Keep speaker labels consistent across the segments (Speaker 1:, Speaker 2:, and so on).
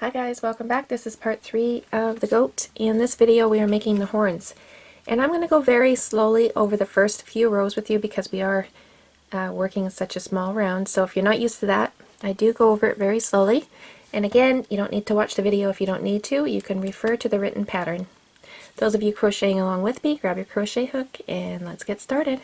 Speaker 1: Hi guys, welcome back. This is part 3 of the goat. In this video we are making the horns. And I'm going to go very slowly over the first few rows with you because we are working in such a small round. So if you're not used to that, I do go over it very slowly. And again, you don't need to watch the video if you don't need to. You can refer to the written pattern. Those of you crocheting along with me, grab your crochet hook and let's get started.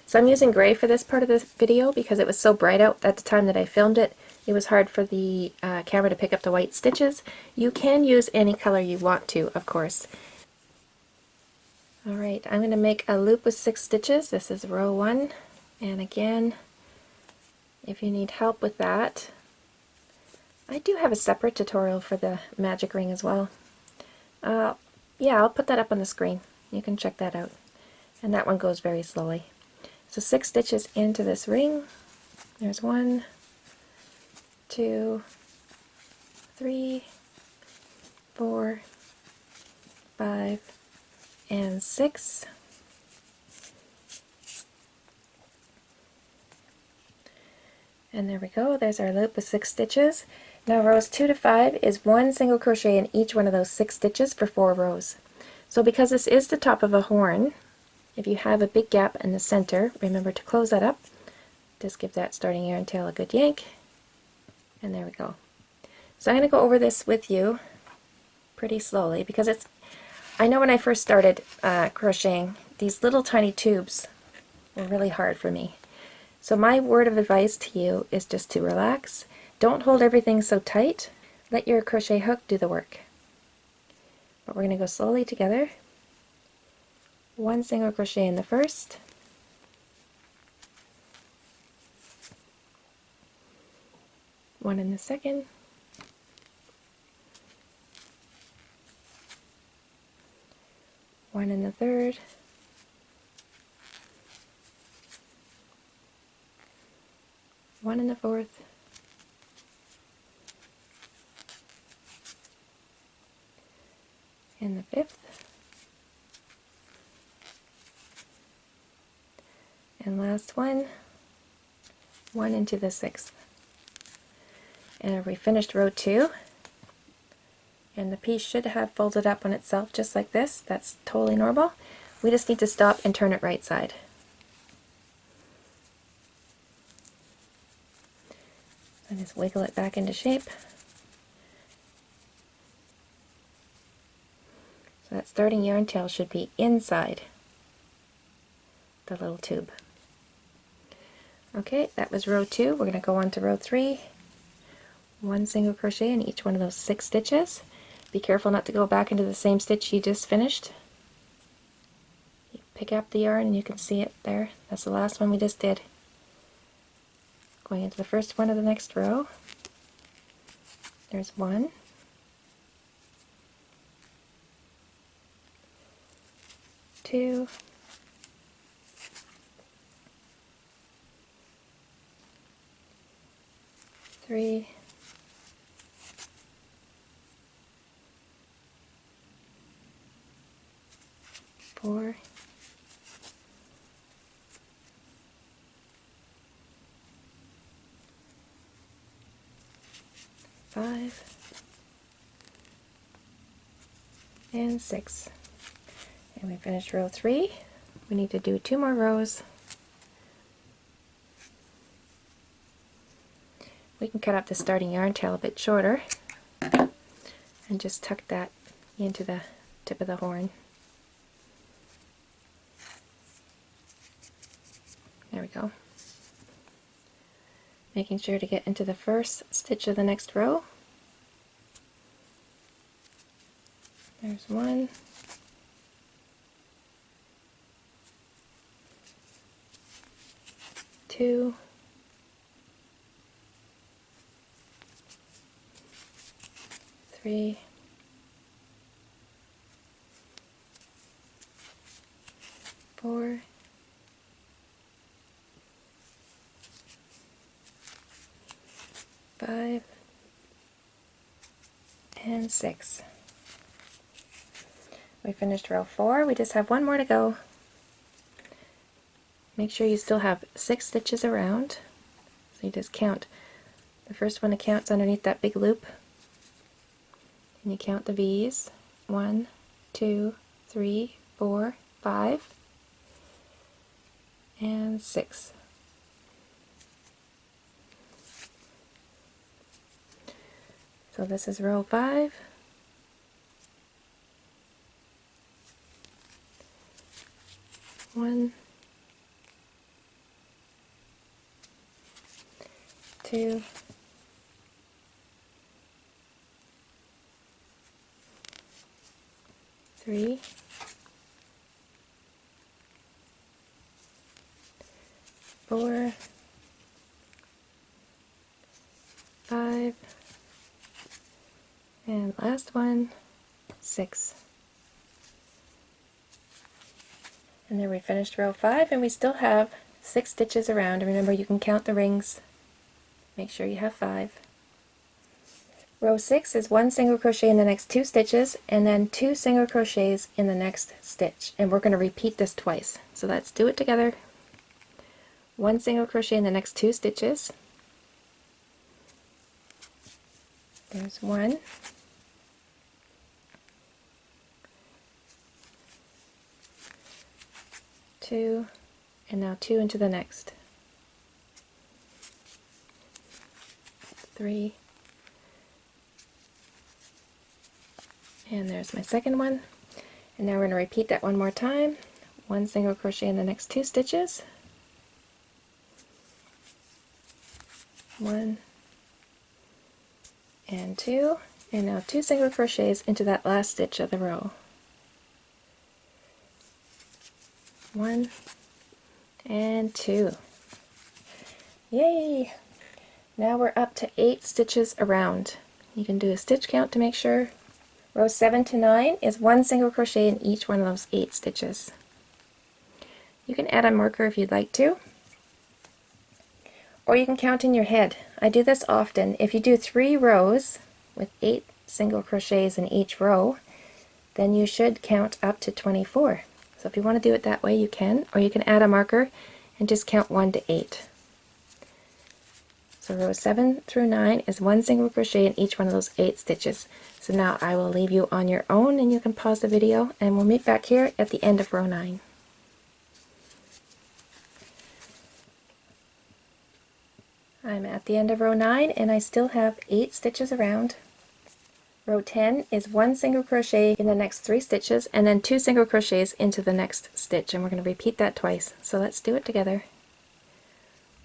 Speaker 1: So I'm using gray for this part of this video because it was so bright out at the time that I filmed it. It was hard for the camera to pick up the white stitches. You can use any color you want to, of course. Alright, I'm going to make a loop with 6 stitches. This is row 1. And again, if you need help with that, I do have a separate tutorial for the magic ring as well. Yeah, I'll put that up on the screen. You can check that out. And that one goes very slowly. So 6 stitches into this ring. There's 1, 2, 3, 4, 5, and 6. And there we go, there's our loop with 6 stitches. Now rows 2 to 5 is 1 single crochet in each one of those 6 stitches for 4 rows. So because this is the top of a horn, if you have a big gap in the center, remember to close that up. Just give that starting yarn tail a good yank. And there we go. So I'm going to go over this with you pretty slowly because I know when I first started crocheting, these little tiny tubes were really hard for me. So my word of advice to you is just to relax. Don't hold everything so tight. Let your crochet hook do the work. But we're going to go slowly together. 1 single crochet in the first. 1 in the second. 1 in the third. 1 in the fourth. 1 in the fifth. And last one, 1 into the 6th. And we finished row 2. And the piece should have folded up on itself just like this. That's totally normal. We just need to stop and turn it right side. And just wiggle it back into shape. So that starting yarn tail should be inside the little tube. Okay, that was row 2. We're going to go on to row 3. 1 single crochet in each one of those 6 stitches. Be careful not to go back into the same stitch you just finished. You pick up the yarn and you can see it there. That's the last one we just did. Going into the first one of the next row. There's 1. 2. 3. 4. 5. And 6. And we finished row 3. We need to do 2 more rows. We can cut up the starting yarn tail a bit shorter and just tuck that into the tip of the horn. There we go. Making sure to get into the first stitch of the next row. There's 1. 2. 3. 4. 5. And 6. We finished row 4. We just have 1 more to go. Make sure you still have 6 stitches around. So you just count. The first one that counts underneath that big loop. and you count the V's. 1, 2, 3, 4, 5, and 6. So this is row 5. 1, 2, 3, 4, 5, and last one, 6. And then we finished row 5, and we still have 6 stitches around. And remember, you can count the rings. Make sure you have 5. Row 6 is 1 single crochet in the next 2 stitches, and then 2 single crochets in the next stitch. And we're going to repeat this twice. So let's do it together. 1 single crochet in the next 2 stitches. There's 1. 2, and now 2 into the next. 3, and there's my second one. And now we're going to repeat that one more time. 1 single crochet in the next 2 stitches. 1 and 2, and now 2 single crochets into that last stitch of the row. 1 and 2. Yay! Now we're up to 8 stitches around. You can do a stitch count to make sure. Row 7 to 9 is 1 single crochet in each one of those 8 stitches. You can add a marker if you'd like to, or you can count in your head. I do this often. If you do 3 rows with 8 single crochets in each row, then you should count up to 24. So if you want to do it that way, you can, or you can add a marker and just count 1 to 8. So row 7 through 9 is 1 single crochet in each one of those 8 stitches. So now I will leave you on your own, and you can pause the video, and we'll meet back here at the end of row 9. I'm at the end of row 9, and I still have 8 stitches around. Row 10 is 1 single crochet in the next 3 stitches, and then 2 single crochets into the next stitch, and we're going to repeat that twice. So let's do it together.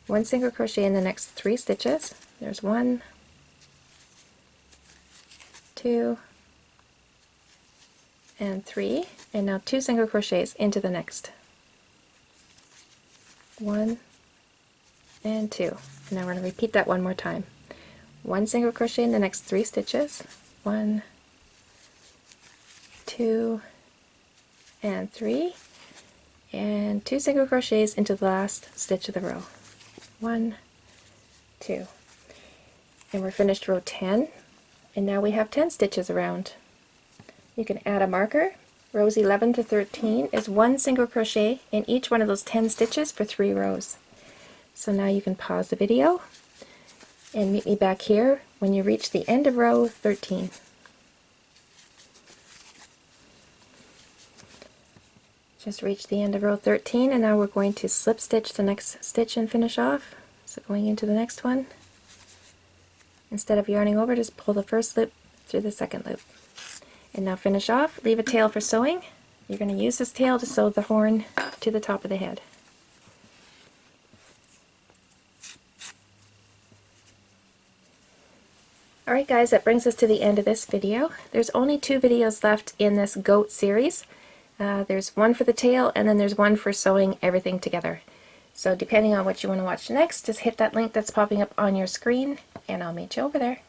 Speaker 1: 1 single crochet in the next 3 stitches. There's 1, 2, and 3, and now 2 single crochets into the next. 1 and 2. And now we're going to repeat that one more time. 1 single crochet in the next 3 stitches. 1, 2, and 3, and 2 single crochets into the last stitch of the row. 1, 2, and we're finished row 10, and now we have 10 stitches around. You can add a marker. Rows 11 to 13 is 1 single crochet in each one of those 10 stitches for 3 rows. So now you can pause the video and meet me back here when you reach the end of row 13. Just reached the end of row 13, and now we're going to slip stitch the next stitch and finish off. So going into the next one, instead of yarning over, just pull the first loop through the second loop. And now finish off, leave a tail for sewing. You're going to use this tail to sew the horn to the top of the head. Alright guys, that brings us to the end of this video. There's only 2 videos left in this goat series. There's one for the tail, and then there's one for sewing everything together. So depending on what you want to watch next, just hit that link that's popping up on your screen, and I'll meet you over there.